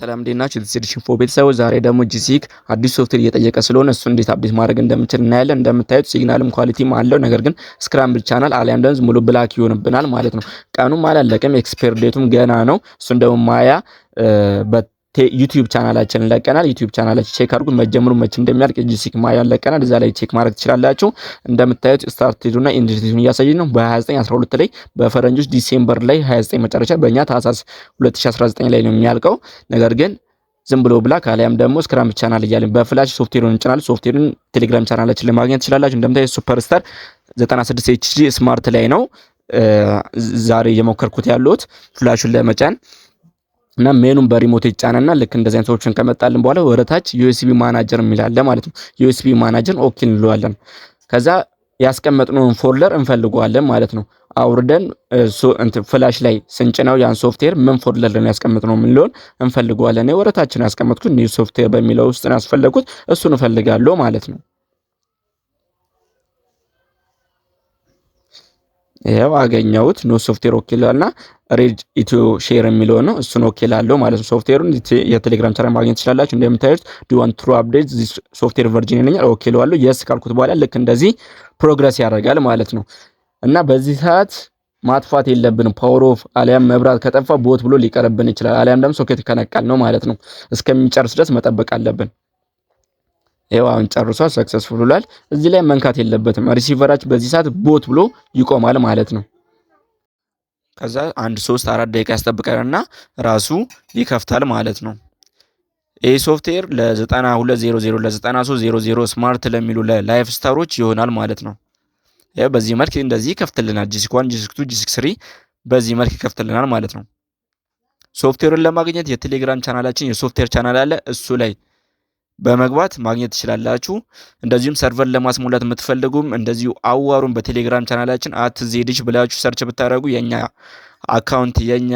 ሰላም እንዴት ናችሁ? ዲሲሽን ኢንፎ ቤተሰቦች ዛሬ ደግሞ ጂሲክ አዲስ ሶፍትዌር እየጠየቀ ስለሆነ እሱ እንዴት አፕዴት ማድረግ እንደምንችል እናያለን። እንደምታዩት ሲግናልም ኳሊቲም አለው። ነገር ግን ስክራምብል ቻናል አሊያም ደግሞ ሙሉ ብላክ ይሆንብናል ማለት ነው። ቀኑም አላለቀም፣ ኤክስፓየር ዴቱም ገና ነው። እሱን ደግሞ ማያ ዩቲዩብ ቻናላችን ለቀናል። ዩቲዩብ ቻናላችን ቼክ አድርጉ። መጀመሩ መቼ እንደሚያልቅ ጂሲክ ማያ ለቀናል። እዛ ላይ ቼክ ማድረግ ትችላላችሁ። እንደምታዩት ስታርት ዴቱና ኢንድ ዴቱን እያሳየን ነው። በ29/12 ላይ በፈረንጆች ዲሴምበር ላይ 29 መጨረሻ፣ በእኛ ታህሳስ 2019 ላይ ነው የሚያልቀው። ነገር ግን ዝም ብሎ ብላክ አሊያም ደግሞ ስክራምብል ቻናል እያለን በፍላሽ ሶፍትዌሩን እንጭናለን። ሶፍትዌሩን ቴሌግራም ቻናላችን ላይ ማግኘት ትችላላችሁ። እንደምታዩት ሱፐርስታር 96 ኤችዲ ስማርት ላይ ነው ዛሬ እየሞከርኩት ያለሁት ፍላሹን ለመጫን እና ሜኑን በሪሞት ይጫነና ልክ እንደዚህ አይነት ሰዎችን ከመጣልን በኋላ ወረታች ዩኤስቢ ማናጀር የሚላለ ማለት ነው። ዩኤስቢ ማናጀር ኦኬ እንለዋለን። ከዛ ያስቀመጥነውን ፎልደር እንፈልገዋለን ማለት ነው። አውርደን ፍላሽ ላይ ስንጭነው ያን ሶፍትዌር ምን ፎልደር ላይ ያስቀመጥነው ምን ሊሆን እንፈልገዋለን። ወረታችን ያስቀመጥኩት ኒው ሶፍትዌር በሚለው ውስጥ ነው ያስፈለኩት። እሱን እፈልጋለሁ ማለት ነው። ይሄው አገኘሁት። ኖ ሶፍትዌር ኦኬ ላልና ሬድ ኢትዮ ሼር የሚለው ነው። እሱን ኦኬ ላለው ማለት ነው። ሶፍትዌሩን የቴሌግራም ቻናል ማግኘት ትችላላችሁ። እንደምታዩት ዱ ዋንት ቱ አፕዴት ዚስ ሶፍትዌር ቨርዥን ይለኛል። ኦኬ ላለው የስ ካልኩት በኋላ ልክ እንደዚህ ፕሮግረስ ያደርጋል ማለት ነው። እና በዚህ ሰዓት ማጥፋት የለብንም። ፓወር ኦፍ አሊያም መብራት ከጠፋ ቦት ብሎ ሊቀርብን ይችላል። አሊያም ደግሞ ሶኬት ከነቃል ነው ማለት ነው። እስከሚጨርስ ድረስ መጠበቅ አለብን። ይሄው አሁን ጨርሷል፣ ሰክሰስፉል ብሏል። እዚህ ላይ መንካት የለበትም። ሪሲቨራችን በዚህ ሰዓት ቦት ብሎ ይቆማል ማለት ነው። ከዛ 1-3-4 ደቂቃ ያስጠብቀንና ራሱ ይከፍታል ማለት ነው። ይህ ሶፍትዌር ለ9200 ለ9300 ስማርት ለሚሉ ለላይፍ ስታሮች ይሆናል ማለት ነው። ይሄው በዚህ መልክ እንደዚህ ይከፍትልናል። ጂሲክ 1 ጂሲክ 2 ጂሲክ 3 በዚህ መልክ ይከፍትልናል ማለት ነው። ሶፍትዌሩን ለማግኘት የቴሌግራም ቻናላችን የሶፍትዌር ቻናል አለ፣ እሱ ላይ በመግባት ማግኘት ትችላላችሁ። እንደዚሁም ሰርቨር ለማስሞላት የምትፈልጉም እንደዚሁ አዋሩን በቴሌግራም ቻናላችን @zedich ብላችሁ ሰርች ብታደርጉ የኛ አካውንት የኛ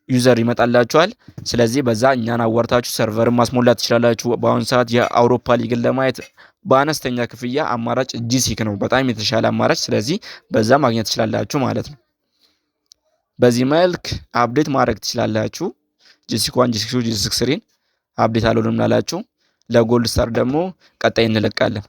ዩዘር ይመጣላችኋል። ስለዚህ በዛ እኛን አዋርታችሁ ሰርቨርን ማስሞላት ትችላላችሁ። በአሁኑ ሰዓት የአውሮፓ ሊግን ለማየት በአነስተኛ ክፍያ አማራጭ ጂሲክ ነው፣ በጣም የተሻለ አማራጭ። ስለዚህ በዛ ማግኘት ትችላላችሁ ማለት ነው። በዚህ መልክ አፕዴት ማድረግ ትችላላችሁ። ጂሲክ 1 ጂሲክ 2 ጂሲክ 3 አፕዴት አልሆንም ላላችሁ ለጎልድ ስታር ደግሞ ቀጣይ እንለቃለን።